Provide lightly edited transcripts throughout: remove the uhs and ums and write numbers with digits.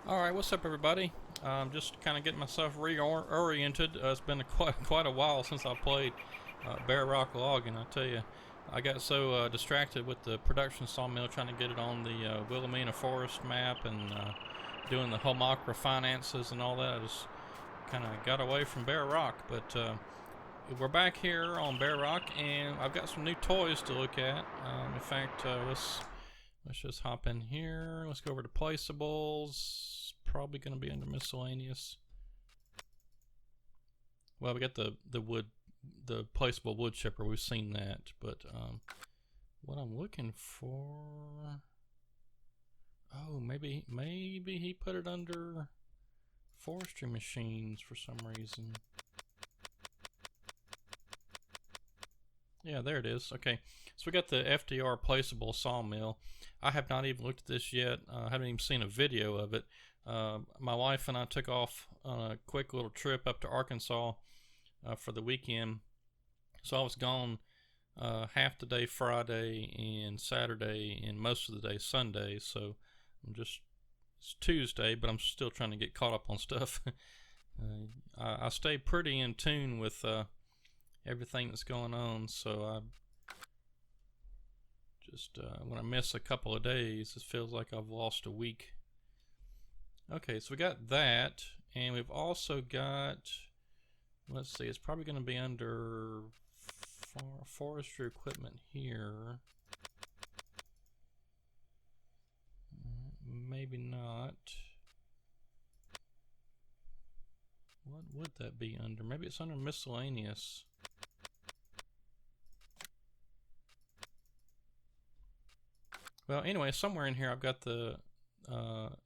Alright, what's up everybody? Just kind of getting myself reoriented. It's been quite a while since I played Bear Rock Logging. I tell you, I got so distracted with the production sawmill trying to get it on the Wilhelmina Forest map and doing the Homocra finances and all that. I just kind of got away from Bear Rock, but we're back here on Bear Rock and I've got some new toys to look at. In fact, let's just hop in here. Let's go over to placeables. Probably going to be under miscellaneous. Well, we got the placeable wood chipper. We've seen that, but what I'm looking for. Oh, maybe he put it under forestry machines for some reason. Yeah, there it is. Okay, so we got the FDR placeable sawmill. I have not even looked at this yet. I haven't even seen a video of it. My wife and I took off on a quick little trip up to Arkansas for the weekend. So I was gone half the day Friday and Saturday and most of the day Sunday. So it's Tuesday, but I'm still trying to get caught up on stuff. I stay pretty in tune with everything that's going on, so I just when I miss a couple of days, it feels like I've lost a week. Okay, so we got that, and we've also got, let's see, it's probably going to be under forestry equipment here. Maybe not. What would that be under? Maybe it's under miscellaneous. Well, anyway, somewhere in here I've got the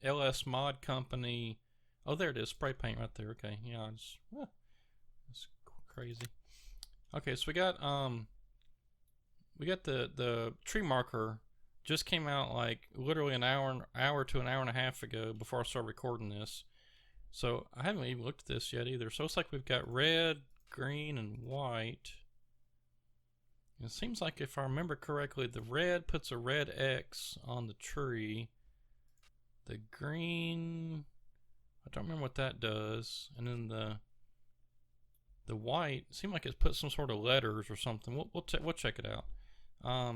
LS Mod Company. Oh, there it is, spray paint right there. Okay, yeah, that's crazy. Okay, so we got the tree marker. Just came out like literally an hour to an hour and a half ago before I started recording this. So I haven't even looked at this yet either. So it's like we've got red, green, and white. It seems like, if I remember correctly, the red puts a red X on the tree. The green, I don't remember what that does. And then the white seemed like it put some sort of letters or something. We'll check it out.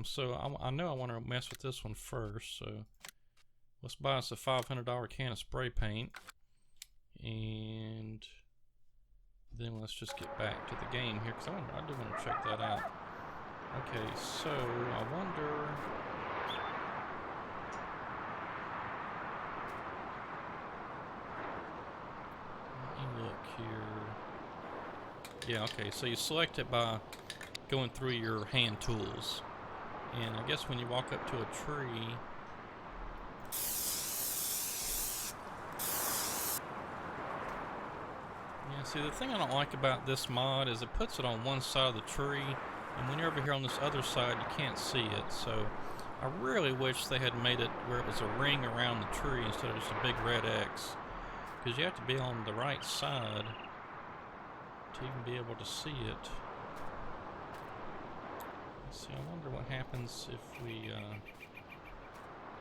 So I know I want to mess with this one first. So let's buy us a $500 can of spray paint, and then let's just get back to the game here because I do want to check that out. Okay, so I wonder. Let me look here. Yeah, okay, so you select it by going through your hand tools. And I guess when you walk up to a tree, yeah, see, the thing I don't like about this mod is it puts it on one side of the tree, and when you're over here on this other side, you can't see it. So I really wish they had made it where it was a ring around the tree instead of just a big red X, because you have to be on the right side to even be able to see it. Let's see, I wonder what happens if we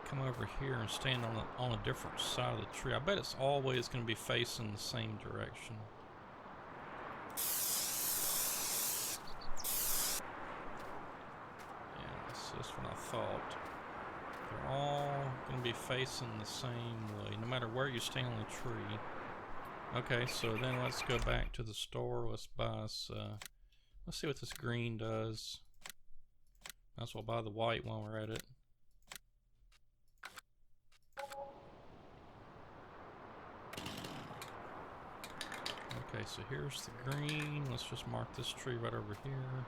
come over here and stand on a different side of the tree. I bet it's always going to be facing the same direction. That's what I thought. They're all going to be facing the same way, no matter where you stand on the tree. Okay, so then let's go back to the store. Let's buy us, let's see what this green does. Might as well buy the white while we're at it. Okay, so here's the green. Let's just mark this tree right over here.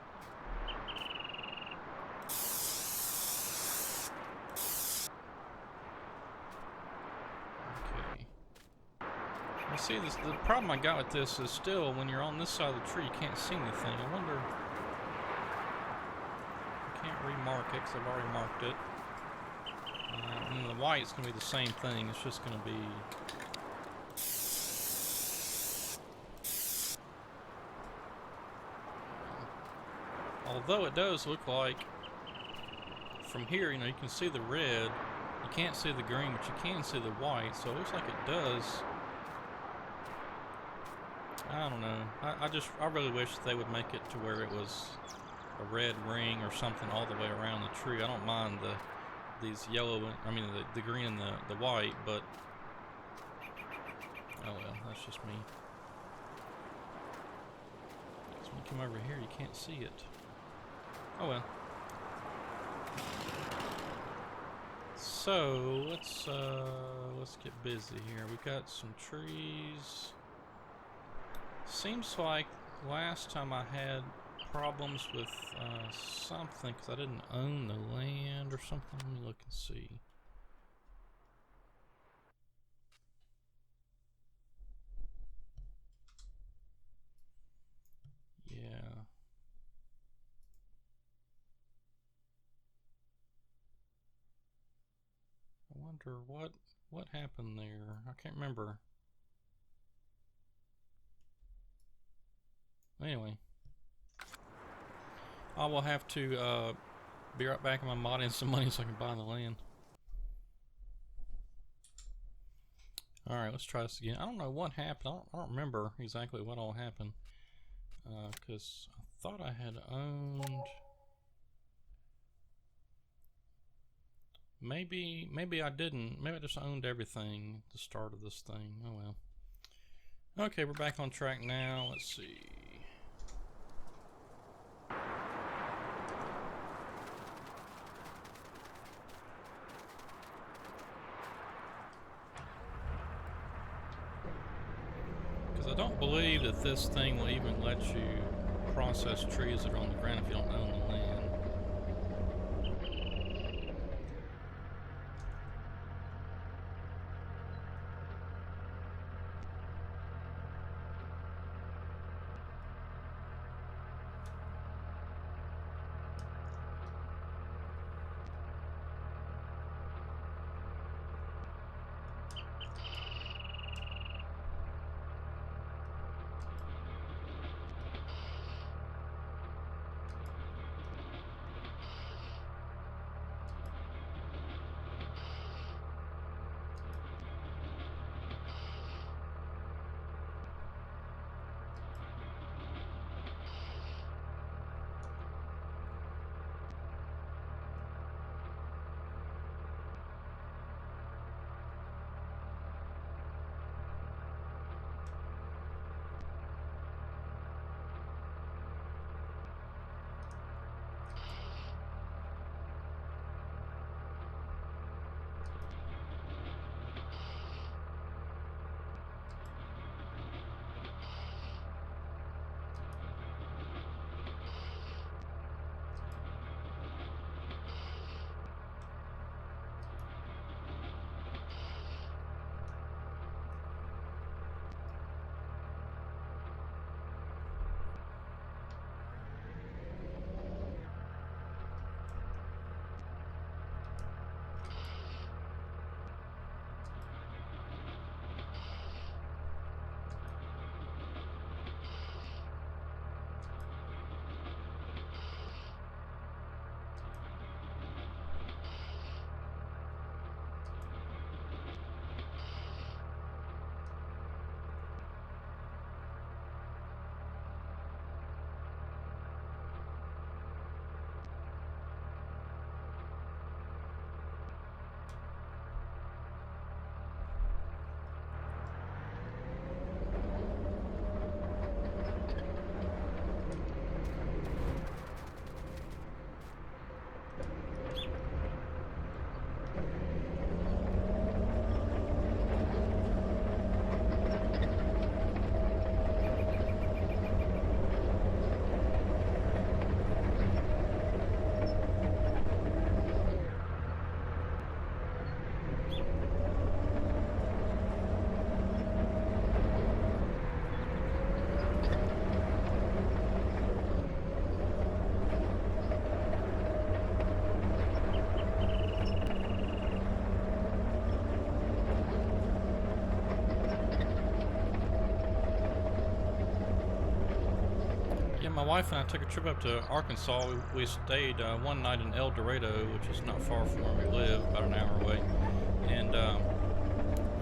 See, the problem I got with this is still, when you're on this side of the tree, you can't see anything. I wonder, I can't remark it because I've already marked it. And the white's going to be the same thing. It's just going to be... Although it does look like, from here, you know, you can see the red. You can't see the green, but you can see the white, so it looks like it does. I don't know. I really wish they would make it to where it was a red ring or something all the way around the tree. I don't mind these yellow, the green and the white, but oh well, that's just me. So when you come over here, you can't see it. Oh well. So let's get busy here. We've got some trees. Seems like last time I had problems with something because I didn't own the land or something. Let me look and see. Yeah. I wonder what happened there. I can't remember. Anyway, I will have to be right back. I'm modding some money so I can buy the land. Alright, let's try this again. I don't know what happened. I don't remember exactly what all happened. Because I thought I had owned... Maybe I didn't. Maybe I just owned everything at the start of this thing. Oh well. Okay, we're back on track now. Let's see. I don't believe that this thing will even let you process trees that are on the ground if you don't own the land. My wife and I took a trip up to Arkansas. We stayed one night in El Dorado, which is not far from where we live, about an hour away.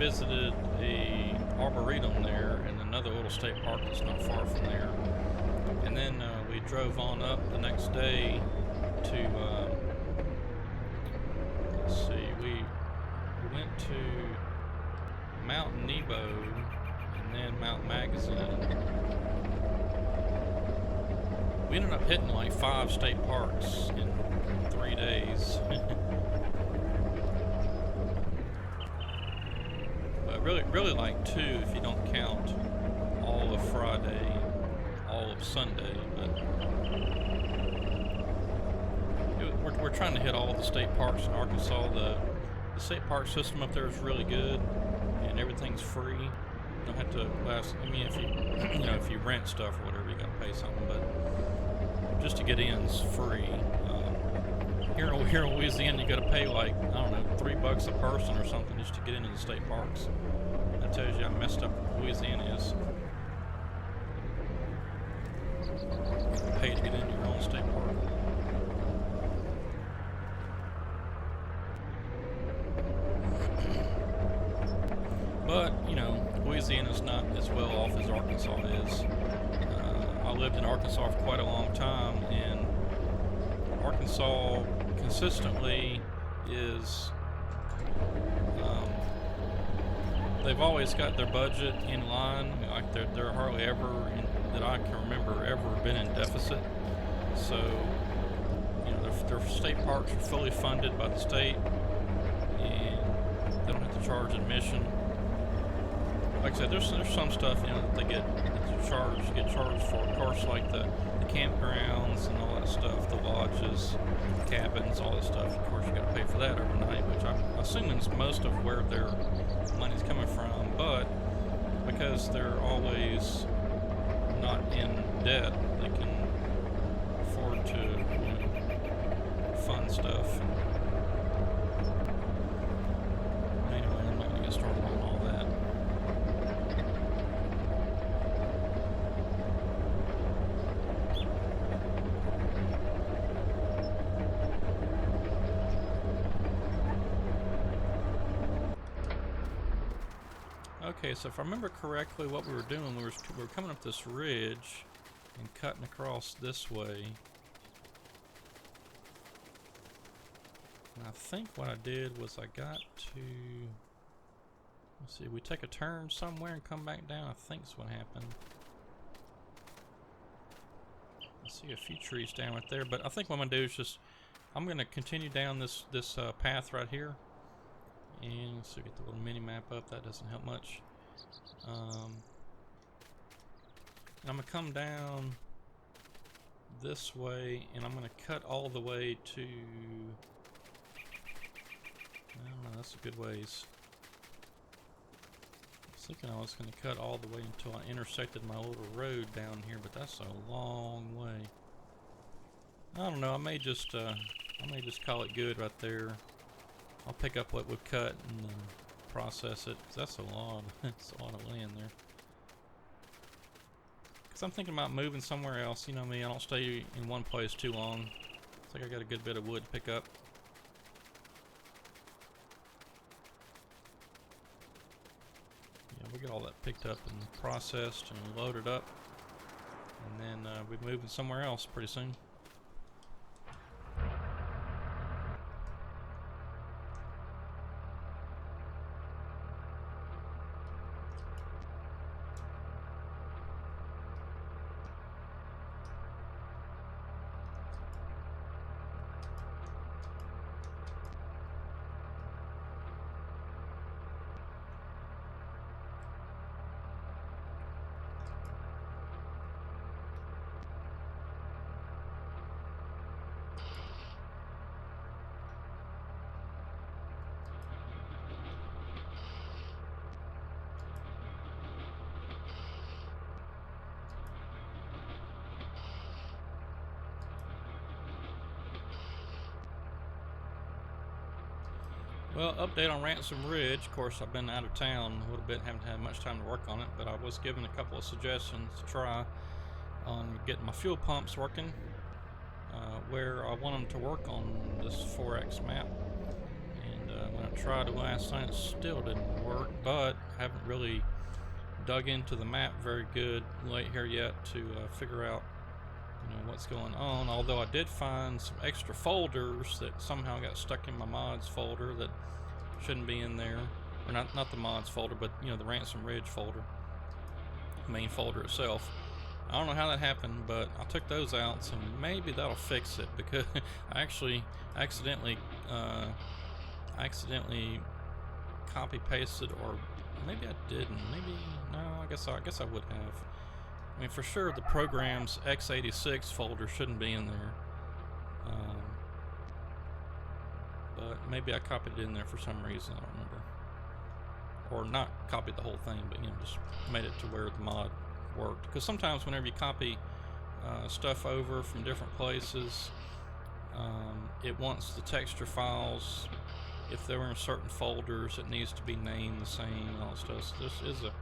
visited a arboretum there and another little state park that's not far from there. And then we drove on up the next day to, let's see, we went to Mount Nebo and then Mount Magazine. We ended up hitting like 5 state parks in 3 days. But really like 2 if you don't count all of Friday, all of Sunday. But we're trying to hit all the state parks in Arkansas. The state park system up there is really good, and everything's free. You don't have to last. I mean, if you if you rent stuff or whatever, you gotta pay something. But just to get in's free. Here in Louisiana, you gotta pay like, I don't know, $3 a person or something just to get into the state parks. That tells you how messed up Louisiana is. Pay to get into your own state park. But, you know, Louisiana's not as well off as Arkansas is. I lived in Arkansas for quite a long time, and Arkansas consistently is, they've always got their budget in line. Like they're hardly ever, that I can remember, ever been in deficit. So, you know, their state parks are fully funded by the state, and they don't have to charge admission. Like I said, there's some stuff, you know, that they get charged for. Of course, like the campgrounds and all that stuff, the lodges, cabins, all that stuff. Of course, you got to pay for that overnight, which I assume is most of where their money's coming from. But because they're always not in debt, they can afford to, you know, fund stuff. Anyway, I'm not going to get started on all that. Okay, so if I remember correctly, what we were doing, we were coming up this ridge and cutting across this way. And I think what I did was I got to, let's see, we take a turn somewhere and come back down. I think that's what happened. I see a few trees down right there, but I think what I'm gonna do is just, I'm gonna continue down this path right here. And let's see, get the little mini map up. That doesn't help much. I'm gonna come down this way, and I'm gonna cut all the way to, I don't know, that's a good ways. I was thinking I was gonna cut all the way until I intersected my little road down here, but that's a long way. I don't know, I may just call it good right there. I'll pick up what we've cut and then process it, 'cause that's a lot. It's a lot of land there. 'Cause I'm thinking about moving somewhere else. You know me, I don't stay in one place too long. Looks like I got a good bit of wood to pick up. Yeah, we get all that picked up and processed and loaded up, and then we're moving somewhere else pretty soon. Well, update on Ransom Ridge. Of course, I've been out of town a little bit, haven't had much time to work on it, but I was given a couple of suggestions to try on getting my fuel pumps working, where I want them to work on this 4X map. And when I tried it last night, it still didn't work, but I haven't really dug into the map very good late here yet to figure out, you know, what's going on. Although I did find some extra folders that somehow got stuck in my mods folder that shouldn't be in there, or not the mods folder, but you know, the Ransom Ridge folder, main folder itself. I don't know how that happened, but I took those out, so maybe that'll fix it, because I actually accidentally copy pasted, or maybe I didn't. Maybe no. I guess I would have. I mean, for sure, the program's x86 folder shouldn't be in there. But maybe I copied it in there for some reason. I don't remember, or not copied the whole thing, but you know, just made it to where the mod worked. Because sometimes whenever you copy stuff over from different places, it wants the texture files, if they were in certain folders, it needs to be named the same and all that stuff. So this is a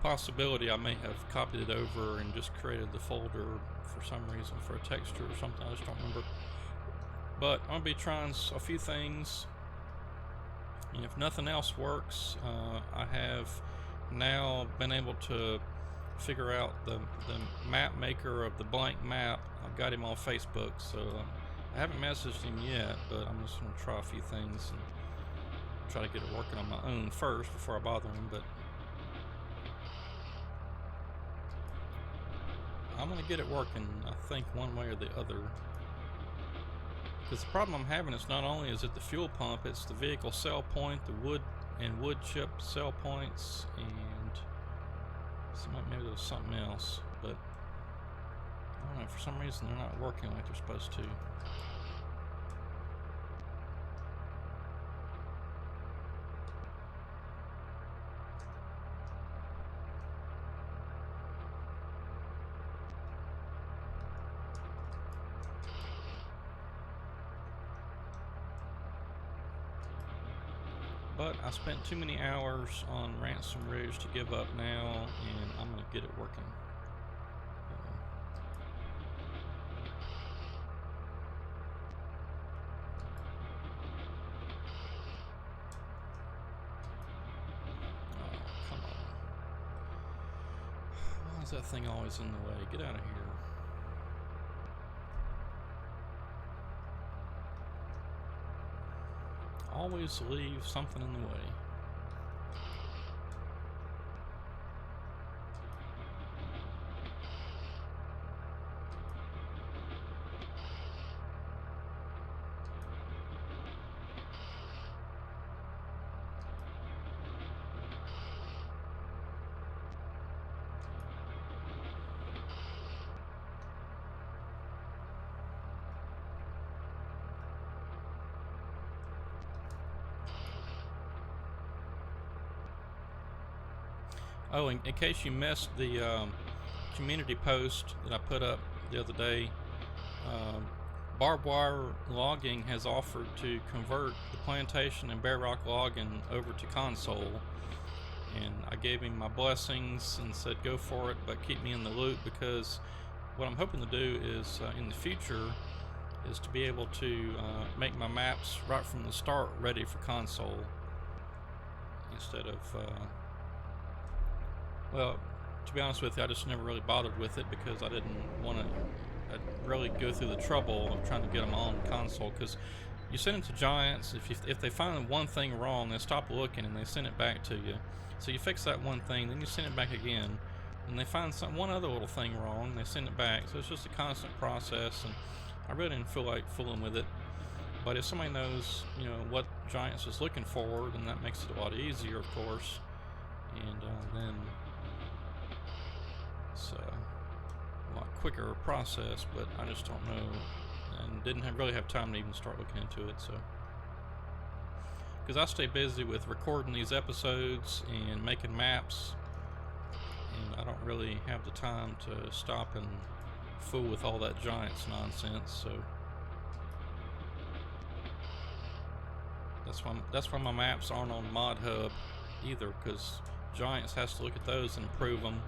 possibility I may have copied it over and just created the folder for some reason for a texture or something. I just don't remember. But I'm going to be trying a few things, and if nothing else works, I have now been able to figure out the map maker of the blank map. I've got him on Facebook, so I haven't messaged him yet, but I'm just going to try a few things and try to get it working on my own first before I bother him. But I'm going to get it working, I think, one way or the other. Because the problem I'm having is not only is it the fuel pump, it's the vehicle sell point, the wood and wood chip sell points, and maybe there's something else, but I don't know, for some reason they're not working like they're supposed to. But I spent too many hours on Ransom Ridge to give up now, and I'm going to get it working. Oh, come on. Why is that thing always in the way? Get out of here. Always leave something in the way. Oh, in case you missed the community post that I put up the other day, Barbed Wire Logging has offered to convert the plantation and Bear Rock Logging over to console, and I gave him my blessings and said go for it, but keep me in the loop, because what I'm hoping to do is in the future is to be able to make my maps right from the start ready for console, instead of well, to be honest with you, I just never really bothered with it because I didn't want to really go through the trouble of trying to get them on console. Because you send it to Giants, if they find one thing wrong, they stop looking and they send it back to you. So you fix that one thing, then you send it back again, and they find one other little thing wrong, they send it back. So it's just a constant process, and I really didn't feel like fooling with it. But if somebody knows, you know, what Giants is looking for, then that makes it a lot easier, of course. And then it's a lot quicker process, but I just don't know, and didn't really have time to even start looking into it. So, because I stay busy with recording these episodes and making maps, and I don't really have the time to stop and fool with all that Giants nonsense. So that's why my maps aren't on Mod Hub either, because Giants has to look at those and approve them.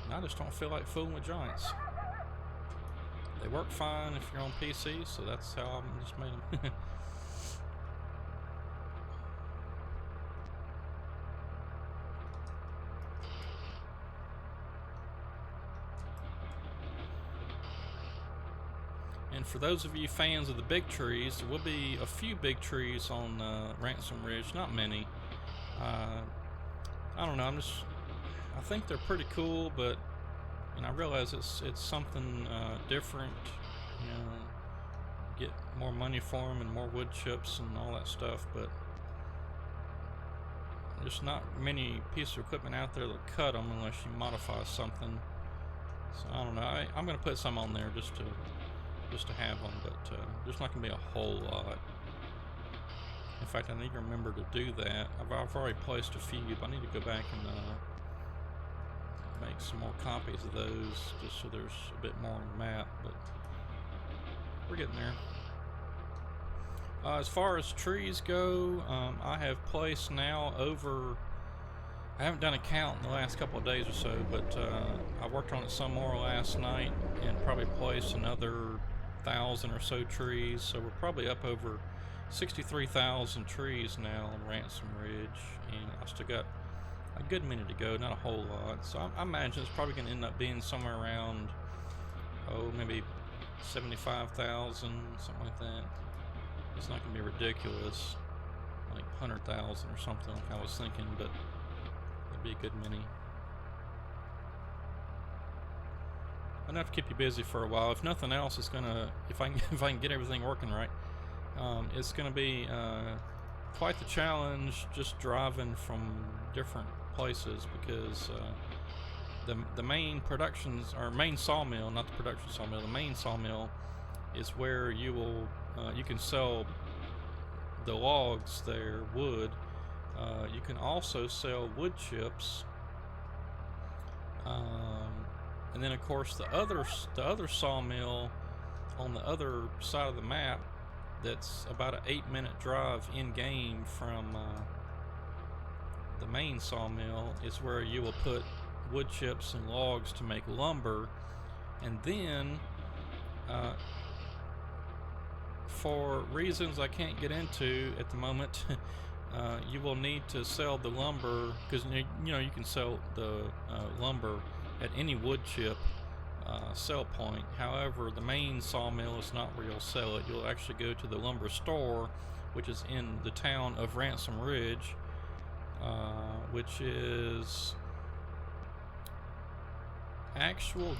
And I just don't feel like fooling with Giants. They work fine if you're on PC, so that's how I just made them. And for those of you fans of the big trees, there will be a few big trees on Ransom Ridge, not many. I don't know, I think they're pretty cool, but I realize it's something different. Get more money for them and more wood chips and all that stuff, but there's not many pieces of equipment out there that cut them unless you modify something. So I don't know. I'm gonna put some on there just to have them, but there's not gonna be a whole lot. In fact, I need to remember to do that. I've already placed a few, but I need to go back and make some more copies of those, just so there's a bit more on the map. But we're getting there. As far as trees go, I have placed now over, I haven't done a count in the last couple of days or so, but I worked on it some more last night and probably placed another 1,000 or so trees. So we're probably up over 63,000 trees now on Ransom Ridge, and I still got a good minute to go, not a whole lot. So I imagine it's probably going to end up being somewhere around, maybe 75,000, something like that. It's not going to be ridiculous, like 100,000 or something like I was thinking, but it'd be a good many. Enough to keep you busy for a while. If nothing else, it's gonna, if I can get everything working right, it's gonna be quite the challenge just driving from different places, because the main productions, or main sawmill, not the production sawmill, the main sawmill is where you will you can sell the logs there, wood. You can also sell wood chips, and then of course the other sawmill on the other side of the map, that's about an 8-minute drive in game from the main sawmill, is where you will put wood chips and logs to make lumber. And then for reasons I can't get into at the moment, you will need to sell the lumber, because you can sell the lumber at any wood chip sell point. However, the main sawmill is not where you'll sell it. You'll actually go to the lumber store, which is in the town of Ransom Ridge, which is actual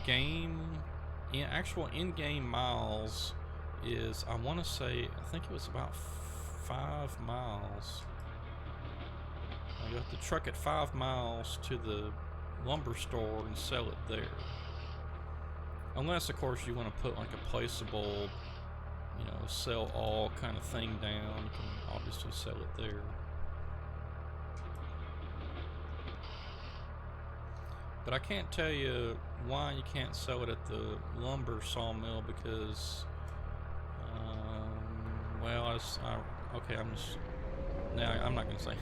in-game miles is, I want to say, I think it was about 5 miles. You have to truck it 5 miles to the lumber store and sell it there. Unless, of course, you want to put like a placeable, sell all kind of thing down. You can obviously sell it there. But I can't tell you why you can't sell it at the lumber sawmill, because, okay, I'm not going to say.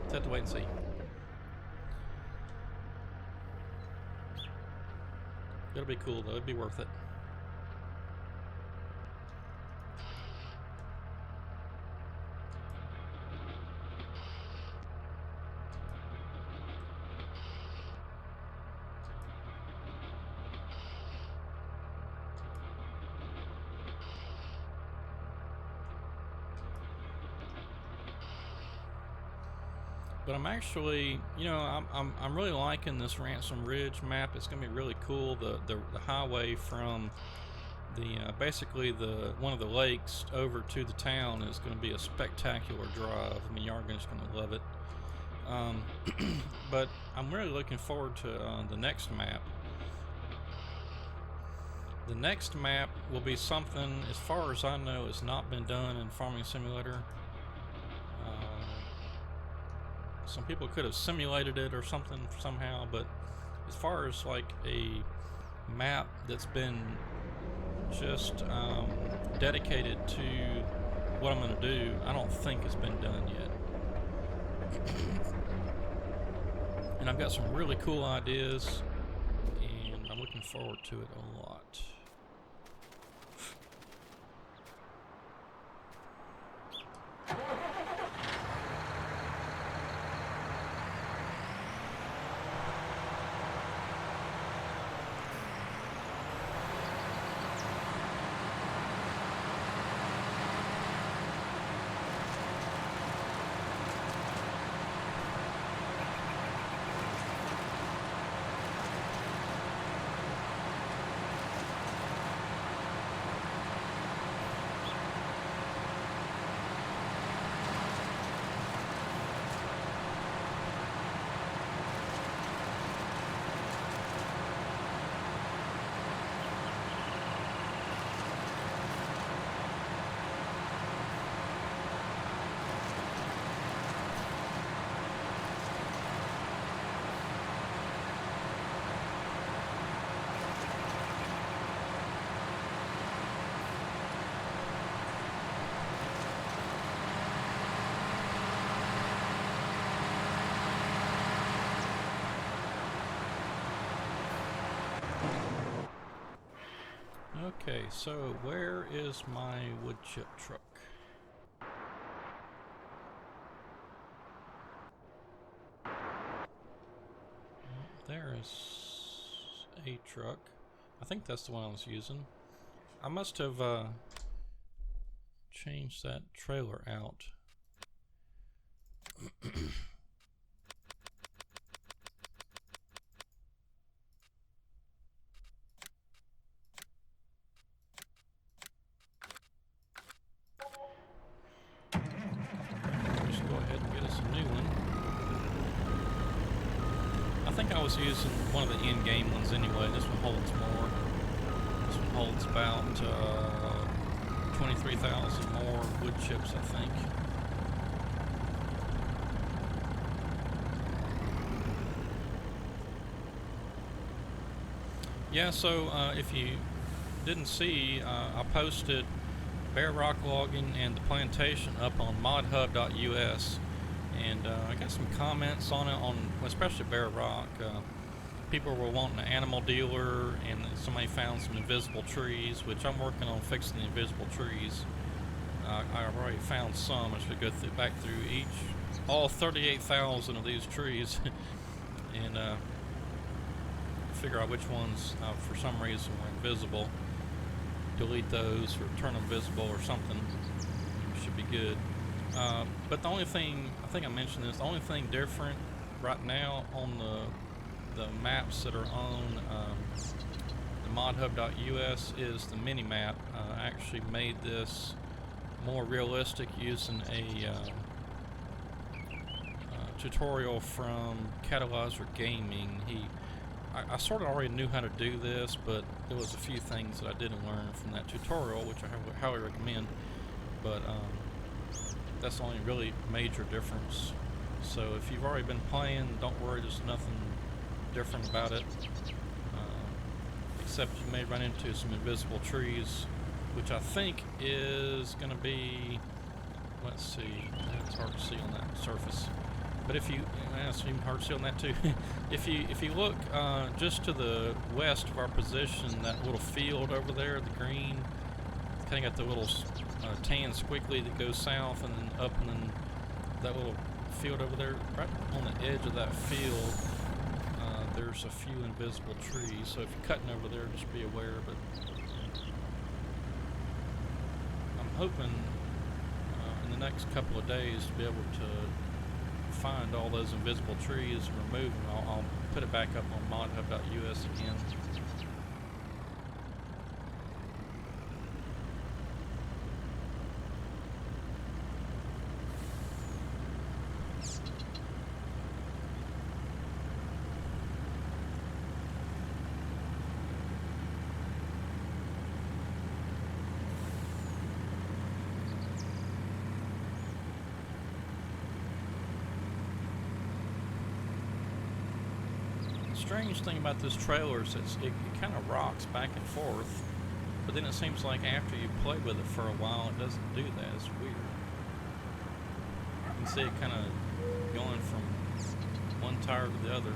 Just have to wait and see. It'll be cool though, it'd be worth it. But I'm actually, I'm really liking this Ransom Ridge map. It's gonna be really cool. The highway from the basically one of the lakes over to the town is gonna be a spectacular drive. I mean, y'all are just gonna love it. But I'm really looking forward to the next map. The next map will be something, as far as I know, has not been done in Farming Simulator. Some people could have simulated it or something somehow, but as far as like a map that's been just dedicated to what I'm going to do, I don't think it's been done yet. And I've got some really cool ideas, and I'm looking forward to it a lot. Okay, so where is my wood chip truck? There's a truck. I think that's the one I was using. I must have changed that trailer out. Just go ahead and get us a new one. I think I was using one of the in-game ones anyway. This one holds more. This one holds about 23,000 more wood chips, I think. Yeah, so if you didn't see, I posted Bear Rock logging and the plantation up on modhub.us, and I got some comments on it, especially Bear Rock. People were wanting an animal dealer, and somebody found some invisible trees, which I'm working on fixing the invisible trees. I've already found some. I should go back through all 38,000 of these trees and figure out which ones for some reason were invisible. Delete those or turn them visible or something. Should be good. But the only thing, I think I mentioned this, the only thing different right now on the maps that are on the modhub.us is the mini map. I actually made this more realistic using a tutorial from Catalyzer Gaming. I sort of already knew how to do this, but there was a few things that I didn't learn from that tutorial, which I highly recommend. But that's the only really major difference. So if you've already been playing, don't worry, there's nothing different about it. Except you may run into some invisible trees, which I think is going to be, let's see, it's hard to see on that surface. But if you, it's even hard to see on that too. if you look just to the west of our position, that little field over there, the green, kind of got the little tan squiggly that goes south and then up, and then that little field over there, right on the edge of that field, there's a few invisible trees. So if you're cutting over there, just be aware. But I'm hoping in the next couple of days to be able to find all those invisible trees and remove them. I'll put it back up on modhub.us again. Strange thing about this trailer is it kind of rocks back and forth, but then it seems like after you play with it for a while, it doesn't do that. It's weird. You can see it kind of going from one tire to the other.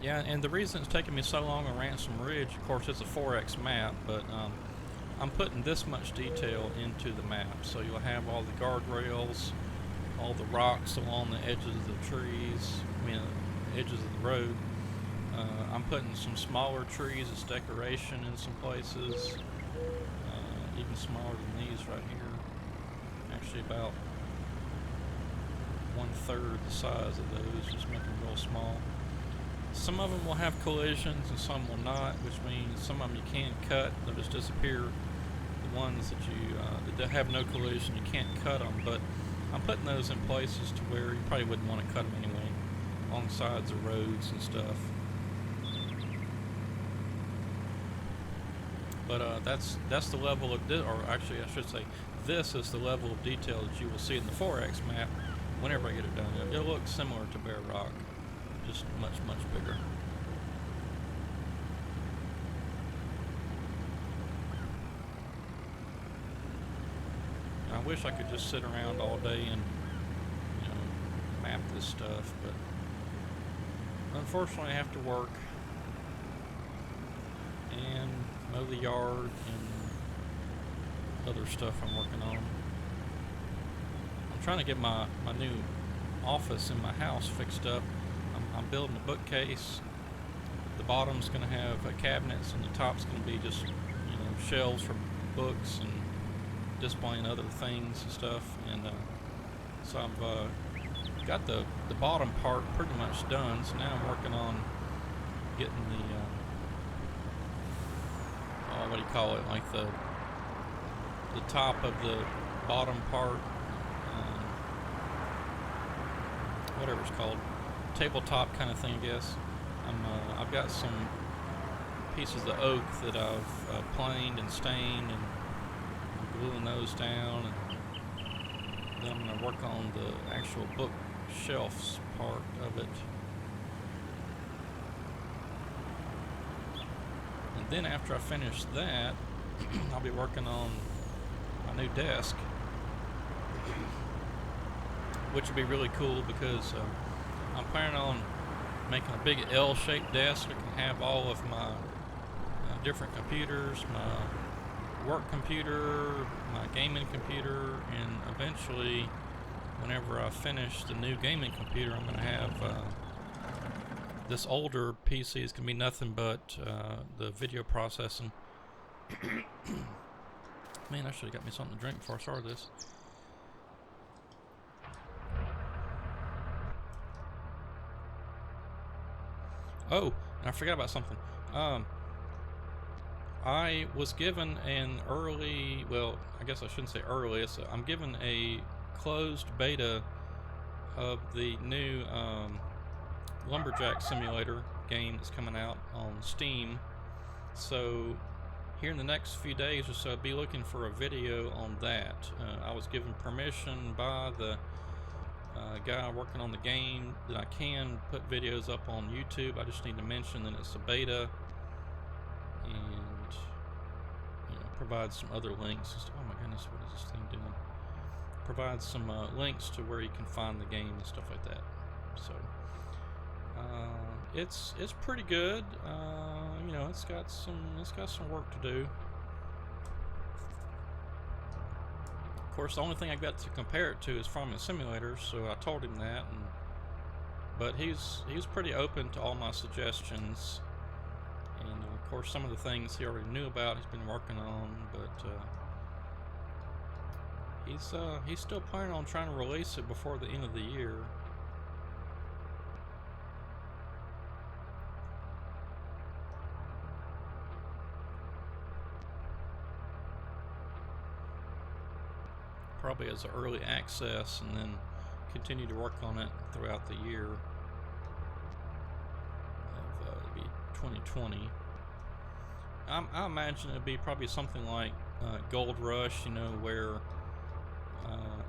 Yeah, and the reason it's taking me so long on Ransom Ridge, of course, it's a 4X map, but I'm putting this much detail into the map. So you'll have all the guardrails, all the rocks along the edges of the trees, edges of the road. I'm putting some smaller trees as decoration in some places, even smaller than these right here. Actually about 1/3 the size of those, just make them real small. Some of them will have collisions and some will not, which means some of them you can cut, they'll just disappear. The ones that that have no collision, you can't cut them, but I'm putting those in places to where you probably wouldn't want to cut them anyway, along sides of roads and stuff. But that's the level of, or actually I should say, this is the level of detail that you will see in the 4X map whenever I get it done. It'll look similar to Bear Rock, just much, much bigger. I wish I could just sit around all day and, you know, map this stuff, but unfortunately I have to work and mow the yard and other stuff I'm working on. I'm trying to get my new office in my house fixed up. I'm building a bookcase. The bottom's going to have cabinets, and the top's going to be just, you know, shelves for books and displaying other things and stuff. And so I've got the bottom part pretty much done. So now I'm working on getting the what do you call it? Like the top of the bottom part, whatever it's called, tabletop kind of thing, I guess. I've got some pieces of oak that I've planed and stained, and I'm gluing those down, and then I'm going to work on the actual bookshelves part of it. And then after I finish that, I'll be working on my new desk, which would be really cool because I'm planning on making a big L-shaped desk that can have all of my different computers, my work computer, my gaming computer, and eventually, whenever I finish the new gaming computer, I'm going to have this older PC is going to be nothing but the video processing. Man, I should have got me something to drink before I started this. Oh, and I forgot about something. I was given an early, well, I guess I shouldn't say early, I'm given a closed beta of the new Lumberjack Simulator game that's coming out on Steam. So here in the next few days or so, I'll be looking for a video on that. I was given permission by the guy working on the game that I can put videos up on YouTube. I just need to mention that it's a beta, and you know, provide some other links. Oh my goodness, what is this thing doing? Provide some links to where you can find the game and stuff like that. So it's pretty good. You know, it's got some work to do. Of course, the only thing I got to compare it to is Farming Simulator, so I told him that, but he's pretty open to all my suggestions, and of course some of the things he already knew about he's been working on, but he's still planning on trying to release it before the end of the year. Probably as early access, and then continue to work on it throughout the year of 2020. I imagine it'd be probably something like Gold Rush, you know, where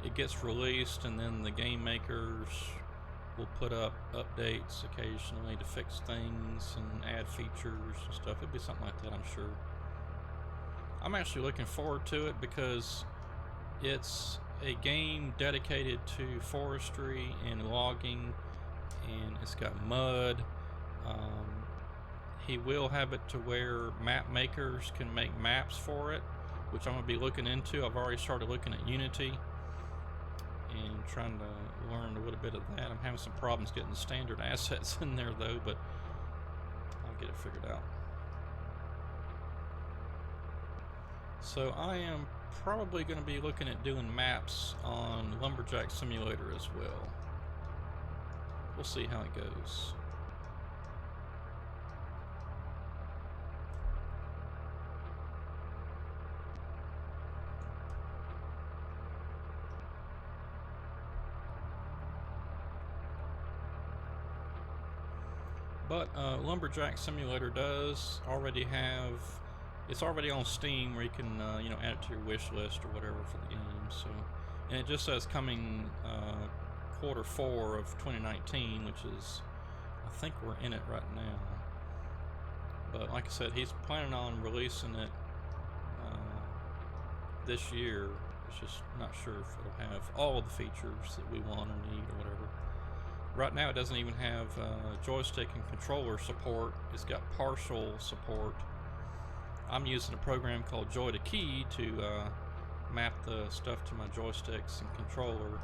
it gets released and then the game makers will put up updates occasionally to fix things and add features and stuff. It'd be something like that, I'm sure. I'm actually looking forward to it because it's a game dedicated to forestry and logging, and it's got mud. He will have it to where map makers can make maps for it, which I'm going to be looking into. I've already started looking at Unity and trying to learn a little bit of that. I'm having some problems getting the standard assets in there though, but I'll get it figured out. So I am probably going to be looking at doing maps on Lumberjack Simulator as well. We'll see how it goes. But Lumberjack Simulator does already have, it's already on Steam where you can you know, add it to your wish list or whatever for the game. So, and it just says coming Q4 of 2019, which is, I think we're in it right now. But like I said, he's planning on releasing it this year It's just not sure if it'll have all of the features that we want or need or whatever. Right now it doesn't even have joystick and controller support. It's got partial support. I'm using a program called Joy to Key to map the stuff to my joysticks and controller.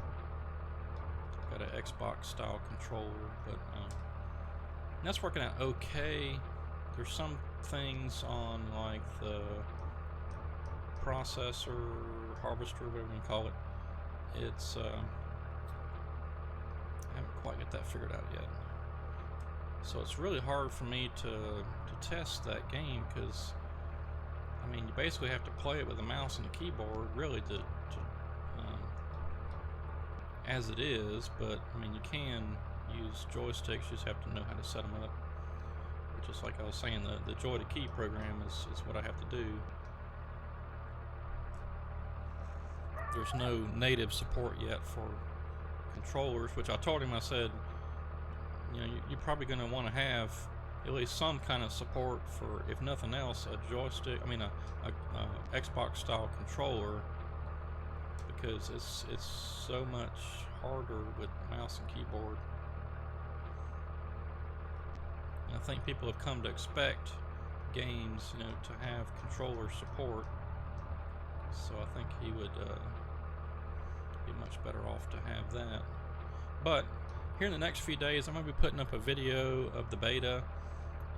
Got an Xbox style controller, but that's working out okay. There's some things on like the processor, harvester, whatever you call it. It's I haven't quite got that figured out yet. So it's really hard for me to test that game, because I mean, you basically have to play it with a mouse and a keyboard, really, as it is. But I mean, you can use joysticks. You just have to know how to set them up. Just like I was saying, the Joy to Key program is what I have to do. There's no native support yet for controllers, which I told him, I said, you know, you're probably going to want to have at least some kind of support for, if nothing else, a joystick, I mean a Xbox style controller, because it's so much harder with mouse and keyboard. And I think people have come to expect games, you know, to have controller support. So I think he would be much better off to have that. But here in the next few days, I'm going to be putting up a video of the beta.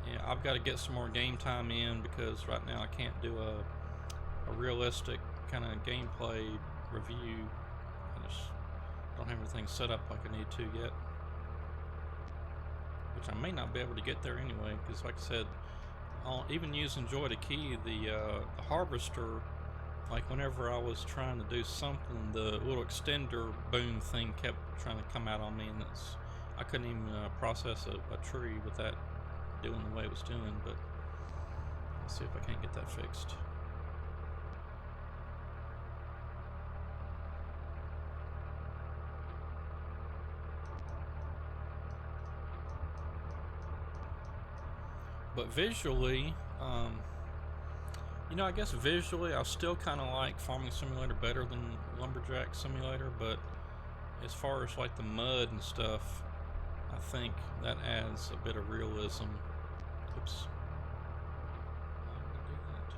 And I've got to get some more game time in, because right now I can't do a realistic kind of gameplay review. I just don't have everything set up like I need to yet. Which I may not be able to get there anyway, because like I said, even using Joy to Key, the harvester, like whenever I was trying to do something, the little extender boom thing kept trying to come out on me, and I couldn't even process a tree with that doing the way it was doing. But I'll see if I can't get that fixed. But visually, you know, I guess visually I still kind of like Farming Simulator better than Lumberjack Simulator, but as far as like the mud and stuff, I think that adds a bit of realism. Oops. Why did I do that?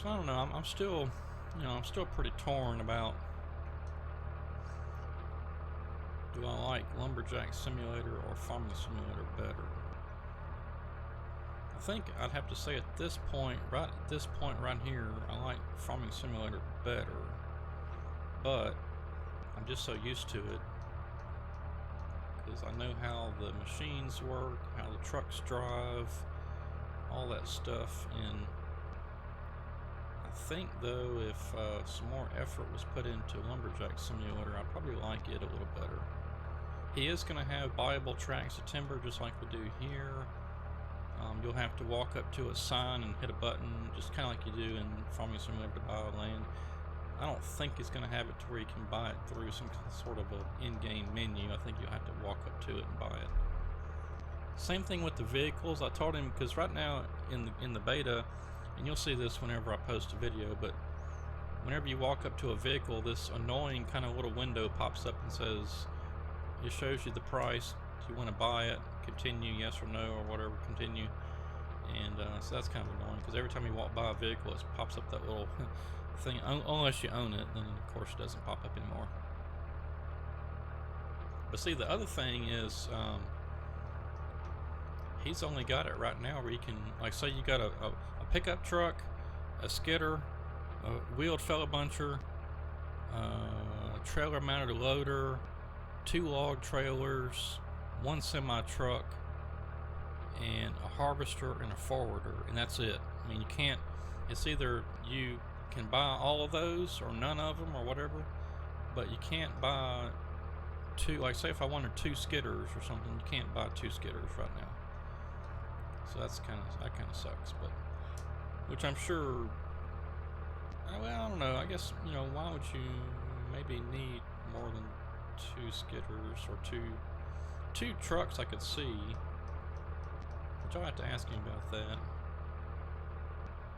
So I don't know, I'm still, you know, I'm still pretty torn about, do I like Lumberjack Simulator or Farming Simulator better? I think I'd have to say at this point, right here, I like Farming Simulator better, but I'm just so used to it, because I know how the machines work, how the trucks drive, all that stuff. And I think though, if some more effort was put into Lumberjack Simulator, I'd probably like it a little better. He is going to have buyable tracts of timber, just like we do here. You'll have to walk up to a sign and hit a button, just kind of like you do in Farming Simulator to buy land. I don't think he's going to have it to where you can buy it through some sort of an in-game menu. I think you'll have to walk up to it and buy it. Same thing with the vehicles. I told him, because right now in the beta, and you'll see this whenever I post a video, but whenever you walk up to a vehicle, this annoying kind of little window pops up and says, it shows you the price. Do you want to buy it? Continue, yes or no, or whatever, continue. And so that's kind of annoying, because every time you walk by a vehicle, it pops up that little thing. Unless you own it, then of course it doesn't pop up anymore. But see, the other thing is, he's only got it right now where you can, like, say you got a pickup truck, a skidder, a wheeled fellow buncher, a trailer mounted loader, 2 log trailers, 1 semi truck, and a harvester and a forwarder, and that's it. I mean, you can't, it's either you can buy all of those or none of them or whatever, but you can't buy 2, like say if I wanted 2 skidders or something, you can't buy 2 skidders right now. So that kind of sucks, but which I'm sure Well, I don't know. I guess, you know, why would you maybe need more than 2 skidders or two trucks I could see? Which I'll have to ask him about that.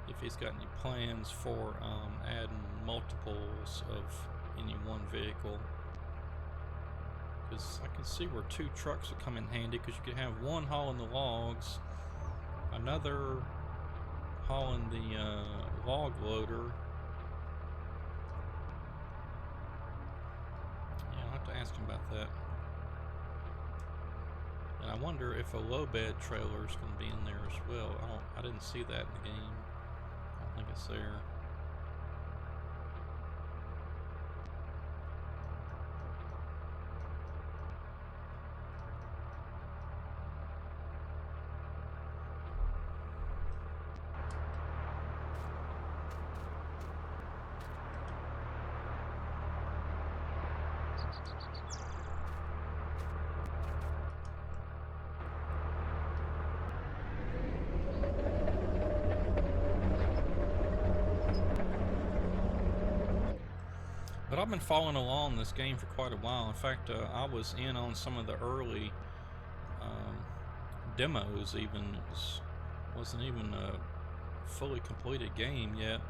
If he's got any plans for adding multiples of any one vehicle. Because I can see where 2 trucks would come in handy, because you could have one hauling the logs, another hauling the log loader. Yeah, I'll have to ask him about that. And I wonder if a low bed trailer is going to be in there as well. I didn't see that in the game. I don't think it's there. But I've been following along this game for quite a while. In fact, I was in on some of the early demos. Even wasn't even a fully completed game yet.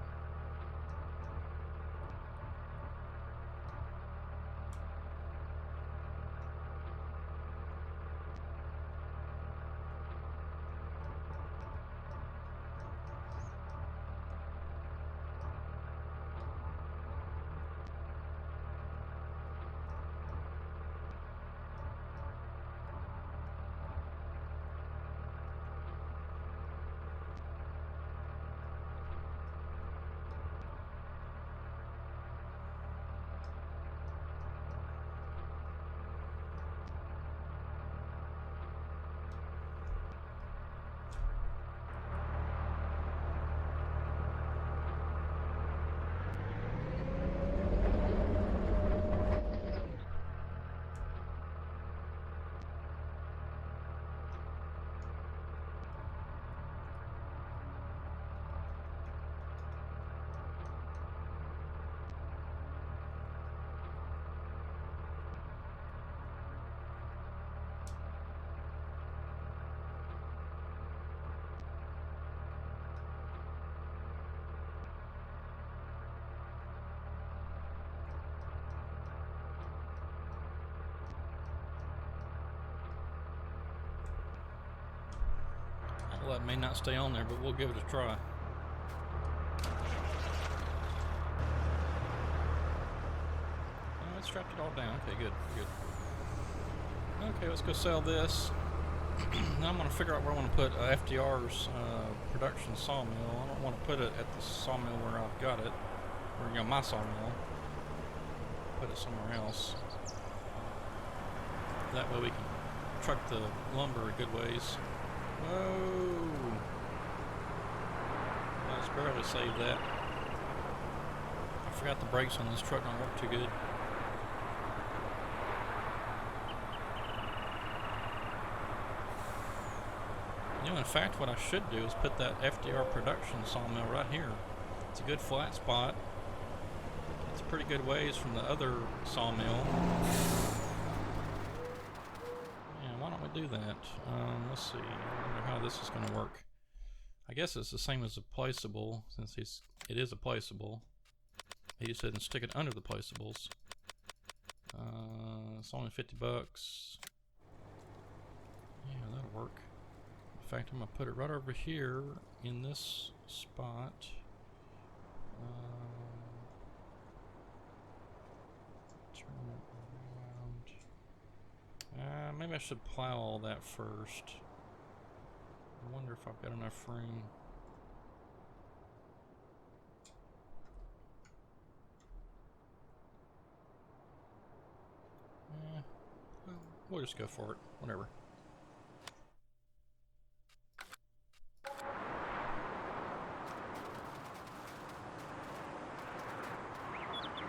Well, that may not stay on there, but we'll give it a try. Oh, it strapped it all down. Okay, good, good. Okay, let's go sell this. Now I'm going to figure out where I want to put FDR's production sawmill. I don't want to put it at the sawmill where I've got it, or, you know, my sawmill. Put it somewhere else. That way we can truck the lumber a good ways. Whoa! Let's barely save that. I forgot the brakes on this truck don't work too good. You know, in fact, what I should do is put that FDR production sawmill right here. It's a good flat spot. It's a pretty good ways from the other sawmill. Yeah, why don't we do that? Let's see. I wonder how this is going to work. I guess it's the same as a placeable, since it is a placeable. He just didn't stick it under the placeables. It's only $50. Yeah, that'll work. In fact, I'm going to put it right over here in this spot. Turn it around. Maybe I should plow all that first. I wonder if I've got enough room. We'll just go for it. Whatever.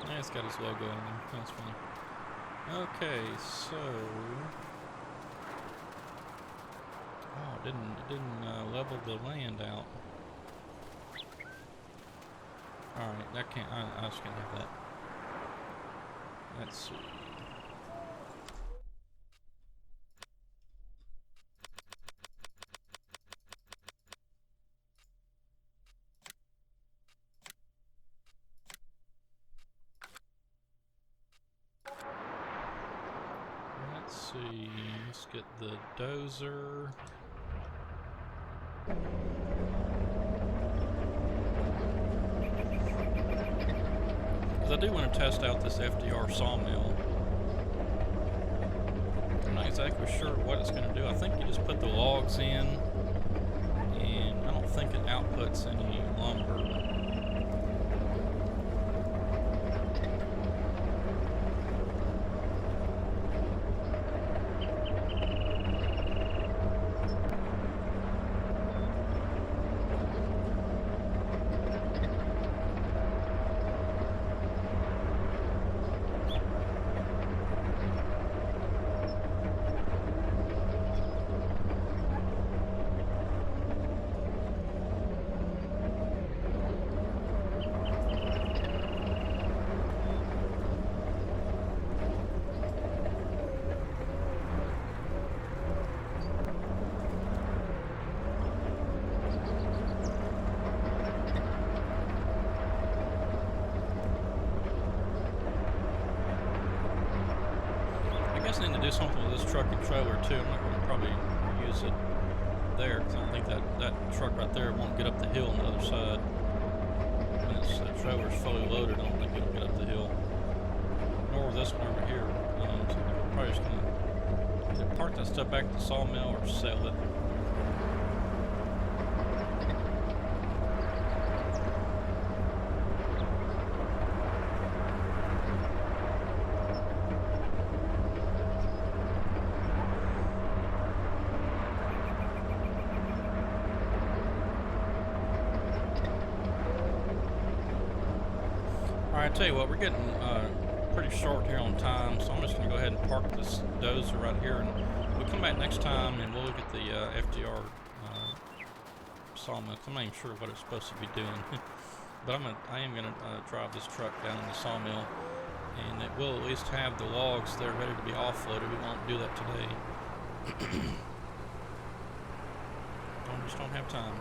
Yeah, it's got his logo on there. That's funny. Okay, so oh, it didn't level the land out. Alright, that can't. I just can't have that. Let's see. Let's see. Let's get the dozer. I do want to test out this FDR sawmill. I'm not exactly sure what it's going to do. I think you just put the logs in, and I don't think it outputs any lumber. I need to do something with this truck and trailer too. I'm not going to probably use it there because I don't think that truck right there won't get up the hill on the other side. When the trailer's fully loaded, I don't think it'll get up the hill. Nor this one over here. So I'm probably just going to either park that stuff back to the sawmill or sell it. Alright, I tell you what, we're getting pretty short here on time, so I'm just going to go ahead and park this dozer right here, and we'll come back next time and we'll look at the FDR sawmill. I'm not even sure what it's supposed to be doing, but I am going to drive this truck down in the sawmill, and it will at least have the logs there ready to be offloaded. We won't do that today. Just don't have time.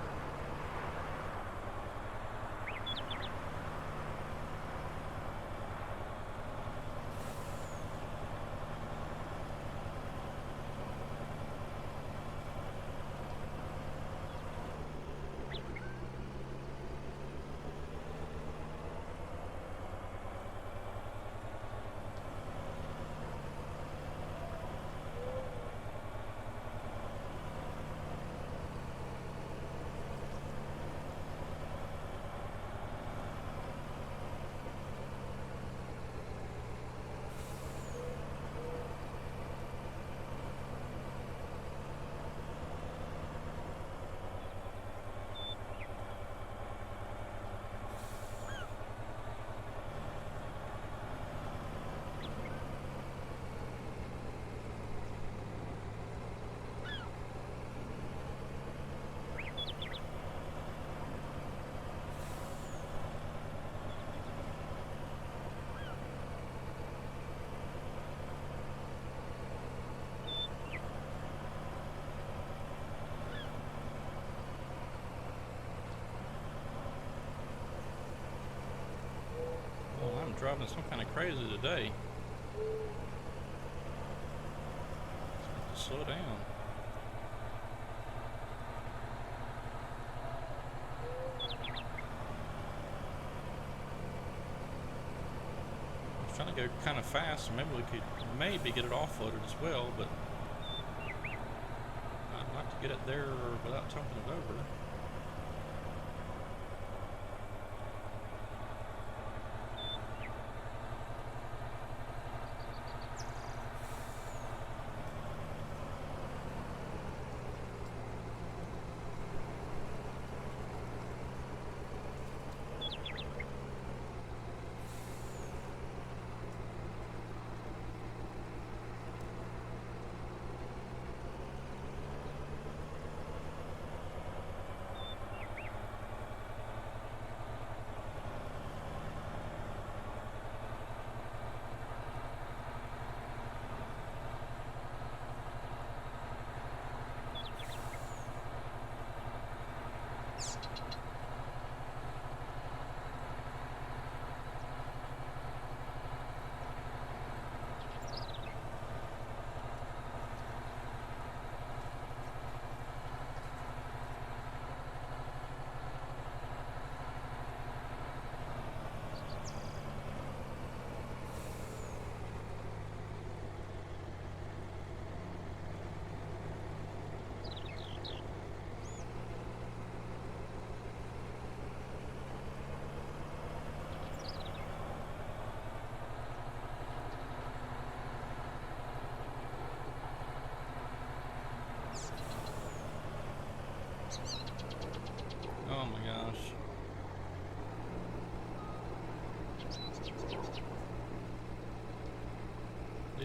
Driving some kind of crazy today. Have to slow down. I was trying to go kind of fast, so maybe we could maybe get it offloaded as well, but I'd like to get it there without tipping it over.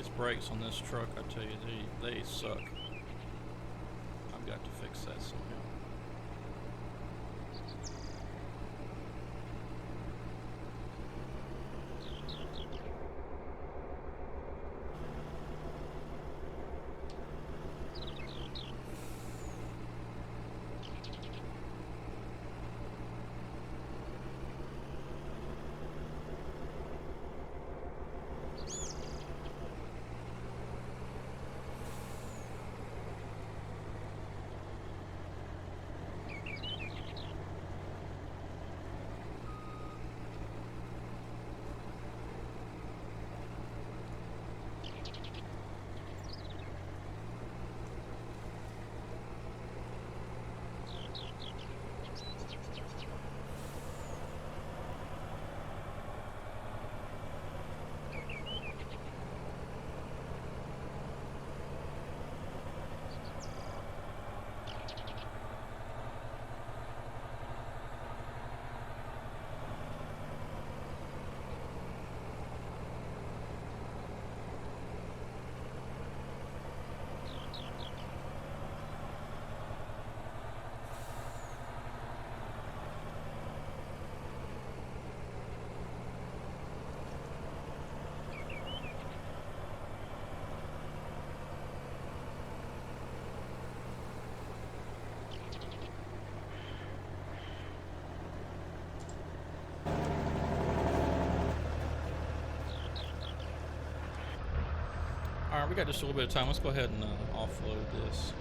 These brakes on this truck, I tell you, they suck. I've got to fix that somehow. Alright, we got just a little bit of time. Let's go ahead and offload this.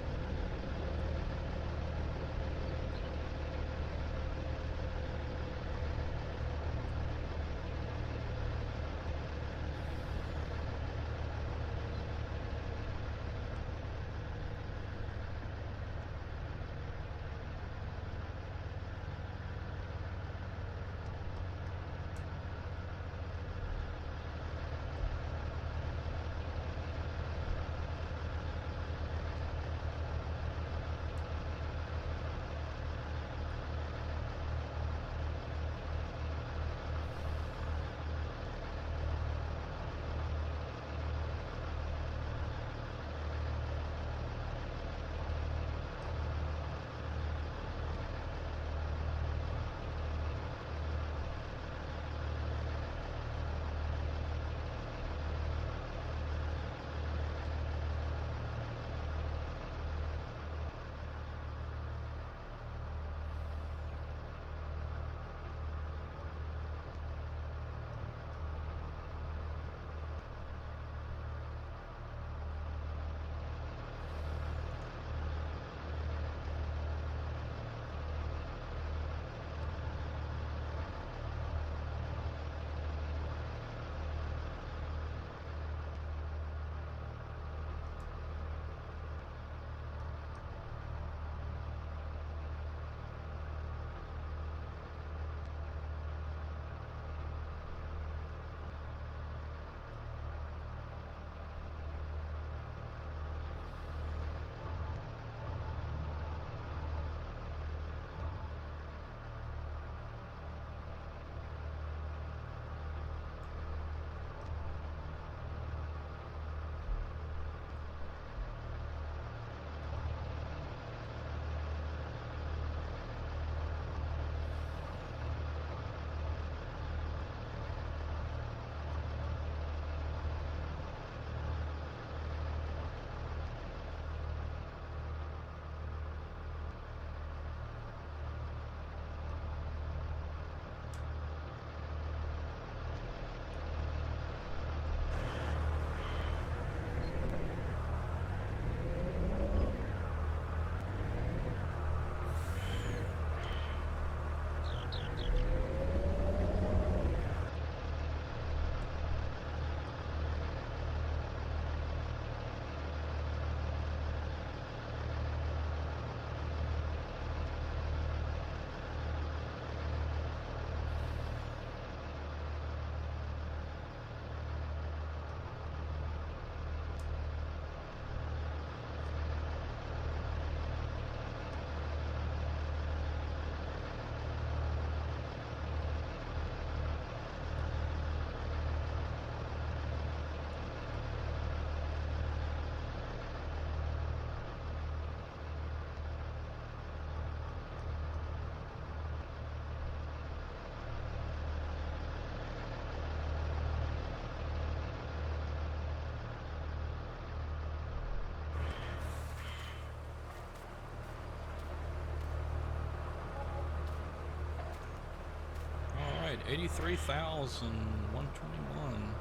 83,121.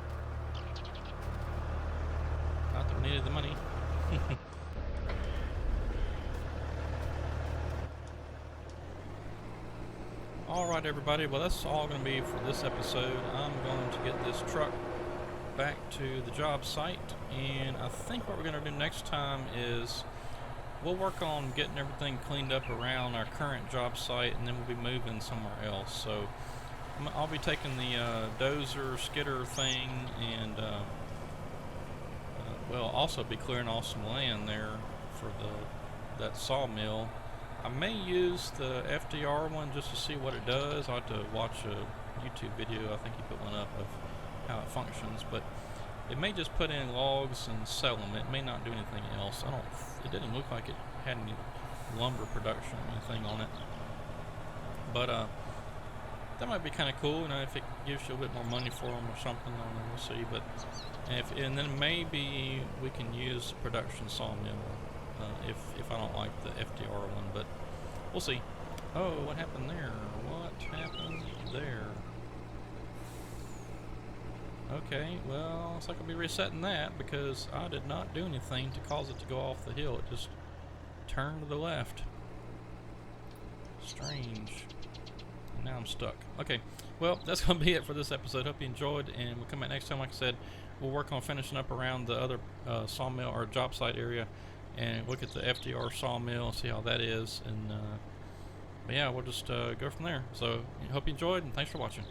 Not that we needed the money. Alright everybody, well that's all going to be for this episode. I'm going to get this truck back to the job site, and I think what we're going to do next time is we'll work on getting everything cleaned up around our current job site, and then we'll be moving somewhere else. So I'll be taking the dozer skidder thing, and we'll also be clearing off some land there for that sawmill. I may use the FDR one just to see what it does. I'll have to watch a YouTube video. I think he put one up of how it functions, but it may just put in logs and sell them. It may not do anything else. It didn't look like it had any lumber production or anything on it, but that might be kind of cool, you know, if it gives you a bit more money for them or something. I don't know, we'll see. But and then maybe we can use production sawmill if I don't like the FDR one, but we'll see. Oh, what happened there? What happened there? Okay, well, looks like I'll be resetting that because I did not do anything to cause it to go off the hill. It just turned to the left. Strange. And now I'm stuck. Okay, well, that's going to be it for this episode. Hope you enjoyed, and we'll come back next time. Like I said, we'll work on finishing up around the other sawmill or job site area and look at the FDR sawmill and see how that is. And but yeah, we'll just go from there. So, hope you enjoyed, and thanks for watching.